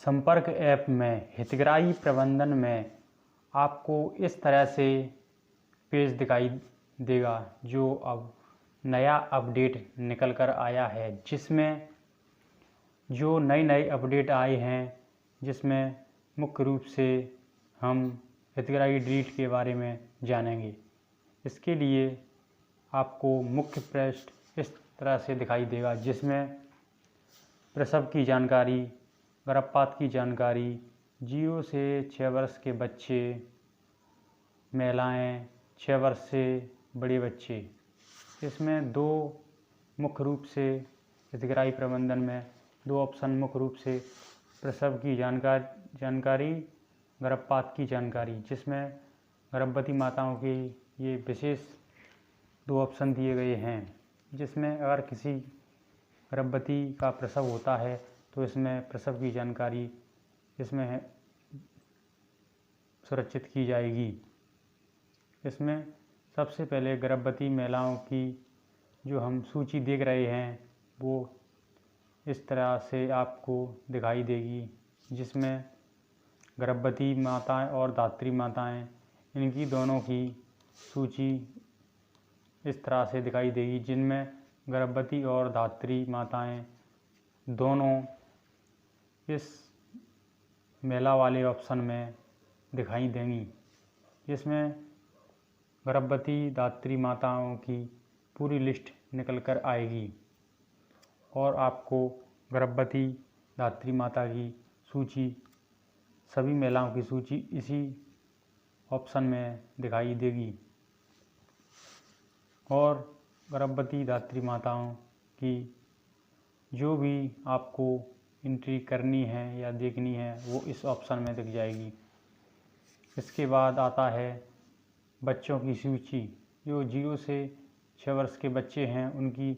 संपर्क ऐप में हितग्राही प्रबंधन में आपको इस तरह से पेज दिखाई देगा जो अब नया अपडेट निकल कर आया है, जिसमें जो नए अपडेट आए हैं जिसमें मुख्य रूप से हम हितग्राही डिलीट के बारे में जानेंगे। इसके लिए आपको मुख्य पृष्ठ इस तरह से दिखाई देगा, जिसमें प्रसव की जानकारी, गर्भपात की जानकारी, 0 से 6 वर्ष के बच्चे, महिलाएं, 6 वर्ष से बड़े बच्चे। इसमें दो मुख्य रूप से हितग्राही प्रबंधन में दो ऑप्शन मुख्य रूप से प्रसव की जानकारी, गर्भपात की जानकारी, जिसमें गर्भवती माताओं की ये विशेष दो ऑप्शन दिए गए हैं। जिसमें अगर किसी गर्भवती का प्रसव होता है तो इसमें प्रसव की जानकारी इसमें सुरक्षित की जाएगी। इसमें सबसे पहले गर्भवती महिलाओं की जो हम सूची देख रहे हैं वो इस तरह से आपको दिखाई देगी, जिसमें गर्भवती माताएं और धात्री माताएं, इनकी दोनों की सूची इस तरह से दिखाई देगी, जिनमें गर्भवती और धात्री माताएं दोनों इस महिला वाले ऑप्शन में दिखाई देंगी। इसमें गर्भवती धात्री माताओं की पूरी लिस्ट निकल कर आएगी और आपको गर्भवती धात्री माता की सूची, सभी महिलाओं की सूची इसी ऑप्शन में दिखाई देगी। और गर्भवती धात्री माताओं की जो भी आपको एंट्री करनी है या देखनी है वो इस ऑप्शन में दिख जाएगी। इसके बाद आता है बच्चों की सूची। जो 0 से 6 वर्ष के बच्चे हैं उनकी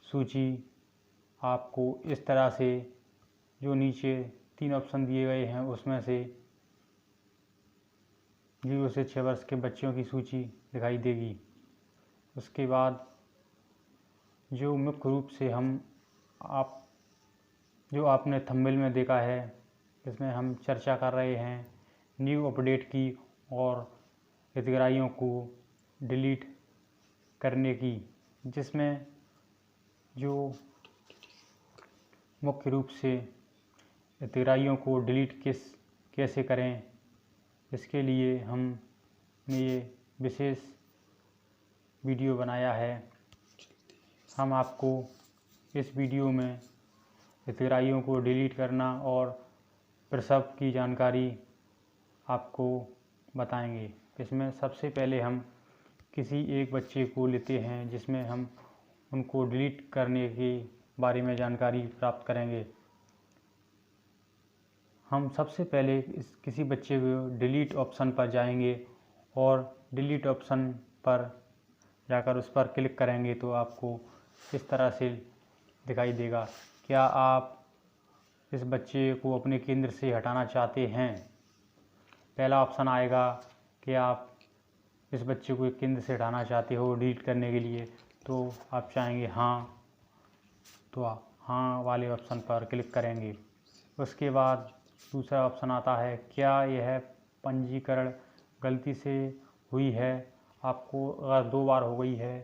सूची आपको इस तरह से, जो नीचे 3 ऑप्शन दिए गए हैं उसमें से 0 से 6 वर्ष के बच्चों की सूची दिखाई देगी। उसके बाद जो मुख्य रूप से जो आपने थंबनेल में देखा है, इसमें हम चर्चा कर रहे हैं न्यू अपडेट की और हितग्राहियों को डिलीट करने की, जिसमें जो मुख्य रूप से हितग्राहियों को डिलीट कैसे करें, इसके लिए हमने ये विशेष वीडियो बनाया है। हम आपको इस वीडियो में हितग्राहियों को डिलीट करना और प्रसव की जानकारी आपको बताएंगे। इसमें सबसे पहले हम किसी एक बच्चे को लेते हैं, जिसमें हम उनको डिलीट करने के बारे में जानकारी प्राप्त करेंगे। हम सबसे पहले किसी बच्चे को डिलीट ऑप्शन पर जाएंगे और डिलीट ऑप्शन पर जाकर उस पर क्लिक करेंगे तो आपको इस तरह से दिखाई देगा। क्या आप इस बच्चे को अपने केंद्र से हटाना चाहते हैं? पहला ऑप्शन आएगा कि आप इस बच्चे को एक केंद्र से हटाना चाहते हो डिलीट करने के लिए, तो आप चाहेंगे हाँ, तो आप हाँ वाले ऑप्शन पर क्लिक करेंगे। उसके बाद दूसरा ऑप्शन आता है, क्या यह पंजीकरण गलती से हुई है? आपको अगर 2 बार हो गई है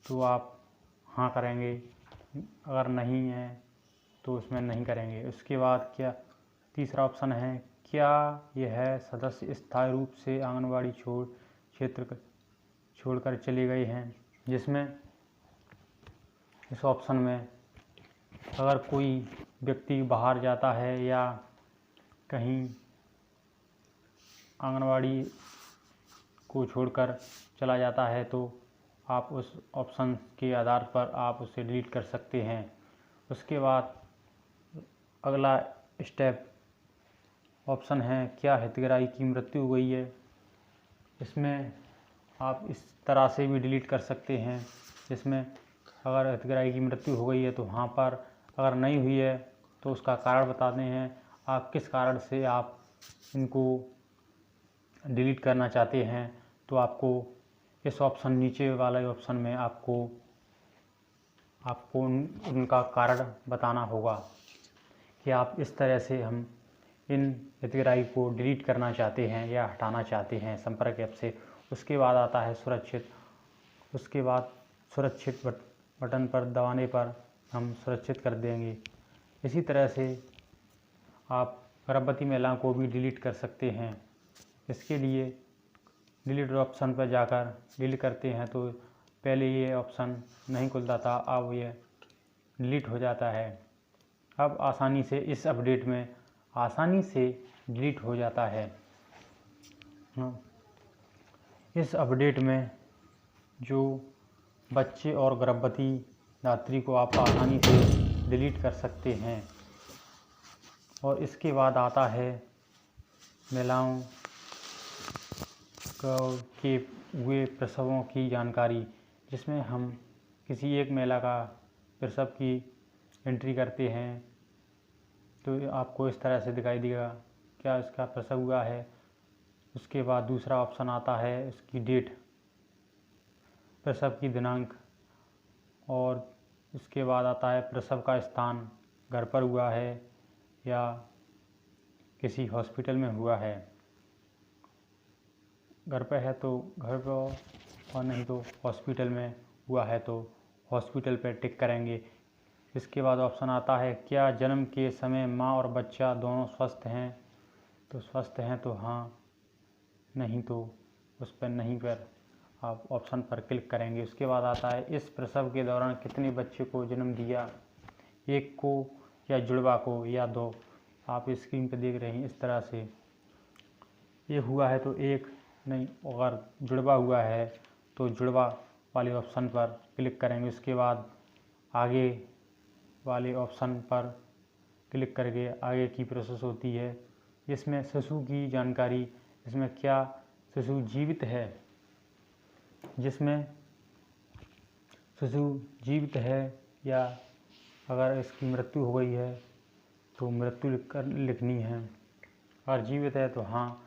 तो आप हाँ करेंगे, अगर नहीं है तो उसमें नहीं करेंगे। उसके बाद क्या तीसरा ऑप्शन है, क्या यह सदस्य स्थायी रूप से आंगनवाड़ी क्षेत्र छोड़कर चले गए हैं? जिसमें इस ऑप्शन में अगर कोई व्यक्ति बाहर जाता है या कहीं आंगनवाड़ी को छोड़कर चला जाता है तो आप उस ऑप्शन के आधार पर आप उसे डिलीट कर सकते हैं। उसके बाद अगला स्टेप ऑप्शन है, क्या हितग्राही की मृत्यु हो गई है? इसमें आप इस तरह से भी डिलीट कर सकते हैं, जिसमें अगर हितग्राही की मृत्यु हो गई है तो वहाँ पर, अगर नहीं हुई है तो उसका कारण बताते हैं, आप किस कारण से आप इनको डिलीट करना चाहते हैं। तो आपको इस ऑप्शन नीचे वाले ऑप्शन में आपको उनका कारण बताना होगा कि आप इस तरह से हम इन हितग्राही को डिलीट करना चाहते हैं या हटाना चाहते हैं संपर्क ऐप से। उसके बाद आता है सुरक्षित। उसके बाद सुरक्षित बटन पर दबाने पर हम सुरक्षित कर देंगे। इसी तरह से आप गर्भवती महिलाओं को भी डिलीट कर सकते हैं। इसके लिए डिलीट ऑप्शन पर जाकर डिलीट करते हैं तो पहले ये ऑप्शन नहीं खुलता था, अब ये डिलीट हो जाता है। अब आसानी से इस अपडेट में आसानी से डिलीट हो जाता है। इस अपडेट में जो बच्चे और गर्भवती दात्री को आप आसानी से डिलीट कर सकते हैं। और इसके बाद आता है महिलाओं के हुए प्रसवों की जानकारी, जिसमें हम किसी एक महिला का प्रसव की एंट्री करते हैं तो आपको इस तरह से दिखाई देगा क्या इसका प्रसव हुआ है। उसके बाद दूसरा ऑप्शन आता है उसकी डेट, प्रसव की दिनांक, और इसके बाद आता है प्रसव का स्थान, घर पर हुआ है या किसी हॉस्पिटल में हुआ है। घर पर है तो घर पर, और नहीं तो हॉस्पिटल में हुआ है तो हॉस्पिटल पर टिक करेंगे। इसके बाद ऑप्शन आता है क्या जन्म के समय माँ और बच्चा दोनों स्वस्थ हैं, तो स्वस्थ हैं तो हाँ, नहीं तो उस पर नहीं पर आप ऑप्शन पर क्लिक करेंगे। उसके बाद आता है इस प्रसव के दौरान कितने बच्चे को जन्म दिया, एक को या जुड़वा को या दो। आप स्क्रीन पर देख रहे हैं इस तरह से ये हुआ है तो एक, नहीं अगर जुड़वा हुआ है तो जुड़वा वाले ऑप्शन पर क्लिक करेंगे। उसके बाद आगे वाले ऑप्शन पर क्लिक करके आगे की प्रोसेस होती है। इसमें शिशु की जानकारी, इसमें क्या शिशु जीवित है, जिसमें शिशु जीवित है या अगर इसकी मृत्यु हो गई है तो मृत्यु लिखनी है, अगर जीवित है तो हाँ।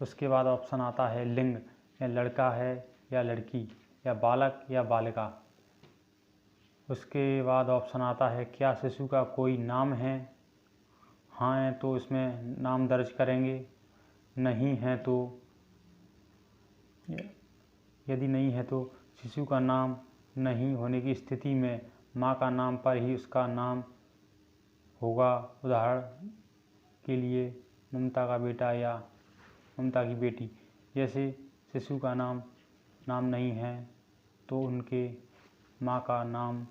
उसके बाद ऑप्शन आता है लिंग, या लड़का है या लड़की या बालक या बालिका। उसके बाद ऑप्शन आता है क्या शिशु का कोई नाम है, हाँ है तो इसमें नाम दर्ज करेंगे, नहीं है तो यदि नहीं है तो शिशु का नाम नहीं होने की स्थिति में माँ का नाम पर ही उसका नाम होगा। उदाहरण के लिए ममता का बेटा या ममता की बेटी। जैसे शिशु का नाम नहीं है तो उनके माँ का नाम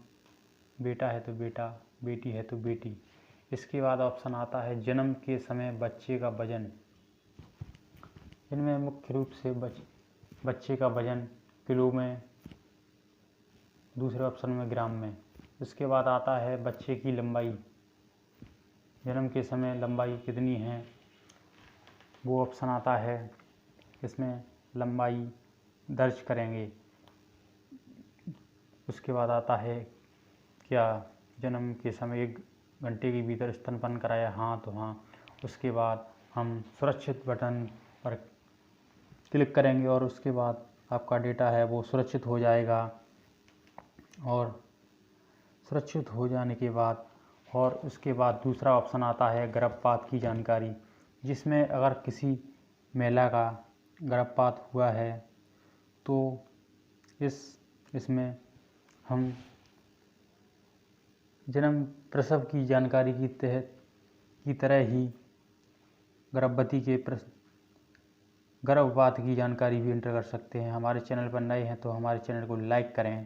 बेटा है तो बेटा, बेटी है तो बेटी। इसके बाद ऑप्शन आता है जन्म के समय बच्चे का वजन। इनमें मुख्य रूप से बच्चे का वजन किलो में, दूसरे ऑप्शन में ग्राम में। इसके बाद आता है बच्चे की लंबाई, जन्म के समय लंबाई कितनी है, वो ऑप्शन आता है, इसमें लंबाई दर्ज करेंगे। उसके बाद आता है क्या जन्म के समय 1 घंटे के भीतर स्तनपान कराया, हाँ तो हाँ। उसके बाद हम सुरक्षित बटन पर क्लिक करेंगे और उसके बाद आपका डेटा है वो सुरक्षित हो जाएगा। और सुरक्षित हो जाने के बाद और उसके बाद दूसरा ऑप्शन आता है गर्भपात की जानकारी, जिसमें अगर किसी महिला का गर्भपात हुआ है तो इसमें हम जन्म प्रसव की जानकारी की तरह ही गर्भवती के गर्भपात की जानकारी भी एंटर कर सकते हैं। हमारे चैनल पर नए हैं तो हमारे चैनल को लाइक करें।